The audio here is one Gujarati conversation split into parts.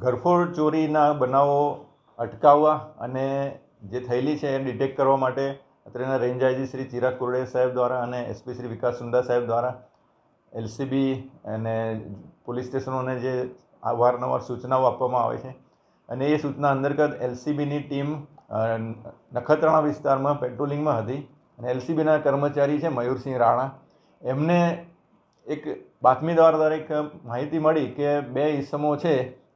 ઘરફોડ ચોરીના બનાવો અટકાવવા અને જે થયેલી છે એ ડિટેક્ટ કરવા માટે અત્રેના રેન્જ આઈજી શ્રી ચિરાગ કુરડે સાહેબ દ્વારા અને એસપી શ્રી વિકાસ સુંડા સાહેબ દ્વારા એલસીબી અને પોલીસ સ્ટેશનોને જે અવારનવાર સૂચનાઓ આપવામાં આવે છે અને એ સૂચના અંતર્ગત એલસીબીની ટીમ નખત્રાણા વિસ્તારમાં પેટ્રોલિંગમાં હતી અને એલસીબીના કર્મચારી છે મયુરસિંહ રાણા, એમને એક બાતમી દ્વારા એક માહિતી મળી કે 2 ઈસમો છે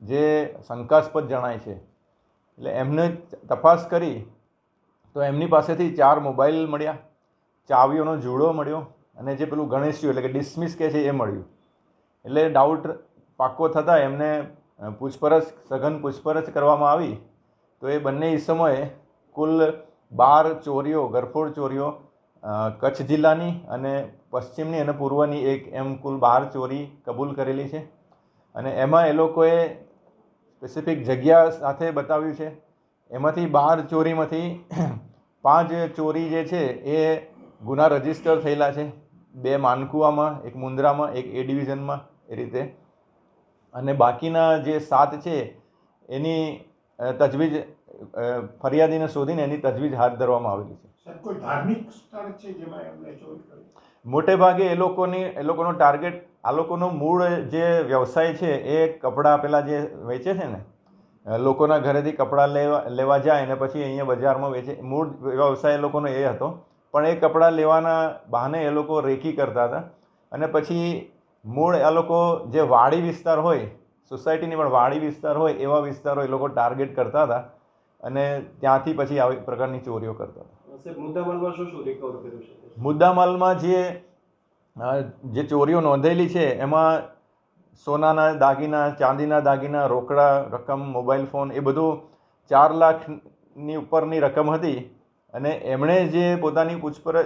જે શંકાસ્પદ જણાય છે. એટલે એમને તપાસ કરી તો એમની પાસેથી 4 મોબાઈલ મળ્યા, ચાવીઓનો જુડો મળ્યો અને જે પેલું ગણેશિયું એટલે કે ડિસમિસ કે છે એ મળ્યું. એટલે ડાઉટ પાક્કો થતાં એમને સઘન પૂછપરછ કરવામાં આવી તો એ બંને ઈસમોએ કુલ 12 ચોરીઓ, ઘરફોડ ચોરીઓ કચ્છ જિલ્લાની અને પશ્ચિમની અને પૂર્વની એમ કુલ 12 ચોરી કબૂલ કરેલી છે. અને એમાં એ લોકોએ સ્પેસિફિક જગ્યા સાથે બતાવ્યું છે. એમાંથી 12 ચોરીમાંથી 5 ચોરી જે છે એ ગુના રજીસ્ટર થયેલા છે, 2 માનકુવામાં, 1 મુંદ્રામાં, 1 એ ડિવિઝનમાં, એ રીતે. અને બાકીના જે 7 છે એની તજવીજ ફરિયાદીને શોધીને એની તજવીજ હાથ ધરવામાં આવેલી છે. કોઈ ધાર્મિક સ્થળ છે જેમાં એમને ચોરી કરી? મોટે ભાગે એ લોકોનો ટાર્ગેટ, આ લોકોનો મૂળ જે વ્યવસાય છે એ કપડાં પેલા જે વેચે છે ને, લોકોના ઘરેથી કપડાં લેવા જાય અને પછી અહીંયા બજારમાં વેચે, મૂળ વ્યવસાય એ લોકોનો એ હતો. પણ એ કપડાં લેવાના બહાને એ લોકો રેકી કરતા હતા અને પછી મૂળ આ લોકો જે વાડી વિસ્તાર હોય, સોસાયટીની પણ વાડી વિસ્તાર હોય એવા વિસ્તારો એ લોકો ટાર્ગેટ કરતા હતા અને ત્યાંથી પછી આવી પ્રકારની ચોરીઓ કરતા હતા. મુદ્દામાલમાં શું રિકવર કર્યું છે? મુદ્દામાલમાં જે ચોરીઓ નોંધેલી છે એમાં સોનાના દાગીના, ચાંદીના દાગીના, રોકડા રકમ, મોબાઈલ ફોન, એ બધું 4 લાખની ઉપરની રકમ હતી. અને એમણે જે પોતાની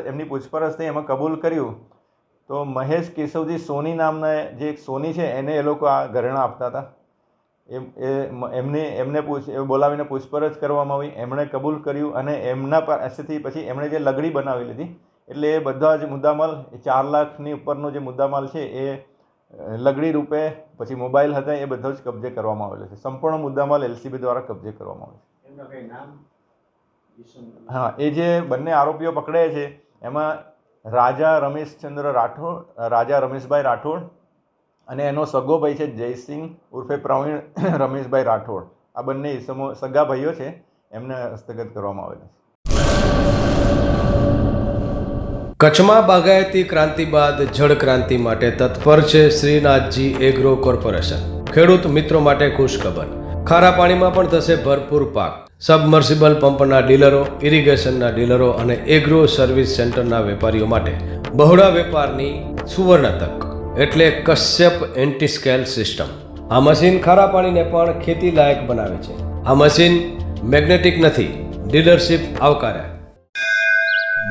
એમની પૂછપરછ થઈ એમાં કબૂલ કર્યું તો મહેશ કેશવજી સોની નામના જે એક સોની છે એને એ લોકો આ ઘરેણાં આપતા હતા. એમને બોલાવીને પૂછપરછ કરવામાં આવી, એમણે કબૂલ કર્યું અને એમના પાસેથી પછી એમણે જે લગડી બનાવી લીધી. એટલે એ બધા જ મુદ્દામાલ, 4 લાખની ઉપરનો જે મુદ્દામાલ છે એ લગડી રૂપે, પછી મોબાઈલ હતા, એ બધો જ કબજે કરવામાં આવેલો છે. સંપૂર્ણ મુદ્દામાલ એલસીબી દ્વારા કબજે કરવામાં આવે છે. હા, એ જે બંને આરોપીઓ પકડાયા છે એમાં રાજા રમેશભાઈ રાઠોડ અને એનો સગો ભાઈ છે જયસિંહ ઉર્ફે પ્રવીણ રમેશભાઈ રાઠોડ. આ બંને ઈસમો સગા ભાઈઓ છે, એમને હસ્તગત કરવામાં આવેલા છે. કચ્છમાં બાગાયતી ક્રાંતિ બાદ જળ ક્રાંતિ માટે તત્પર છે શ્રીનાથજી એગ્રો કોર્પોરેશન. ખેડૂત મિત્રો માટે ખુશખબર, ખારા પાણીમાં પણ થશે ભરપૂર પાક. સબમર્સિબલ પંપના ડીલરો, ઇરિગેશનના ડીલરો અને એગ્રો સર્વિસ સેન્ટરના વેપારીઓ માટે બહોળા વેપારની સુવર્ણ તક એટલે કશ્યપ એન્ટીસ્કેલ સિસ્ટમ. આ મશીન ખારા પાણીને પણ ખેતી લાયક બનાવે છે. આ મશીન મેગ્નેટિક નથી, ડીલરશીપ આવકાર્યા.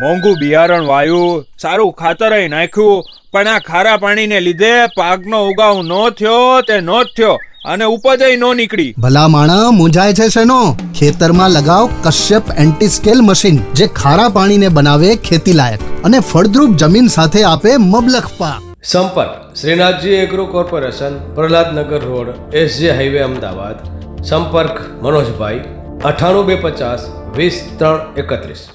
મોંઘું બિયારણ વાયું, સારું ખાતર નાખ્યું, પણ આ ખારા પાણીને લીધે પાકનો ઉગાવ નો થયો તે નો જ થયો અને ઉપજ નો નીકળી. ભલા માણા મૂંઝાય છે શેનો? ખેતરમાં લગાવ કશ્યપ એન્ટીસ્કેલ મશીન, જે ખારા પાણીને બનાવે ખેતી લાયક અને ફળદ્રુપ જમીન સાથે આપે મબલખ પાક. સંપર્ક Shrinathji agro corporation, Prahlad Nagar road, SJ highway, Ahmedabad. સંપર્ક મનોજભાઈ 98 250 20 331.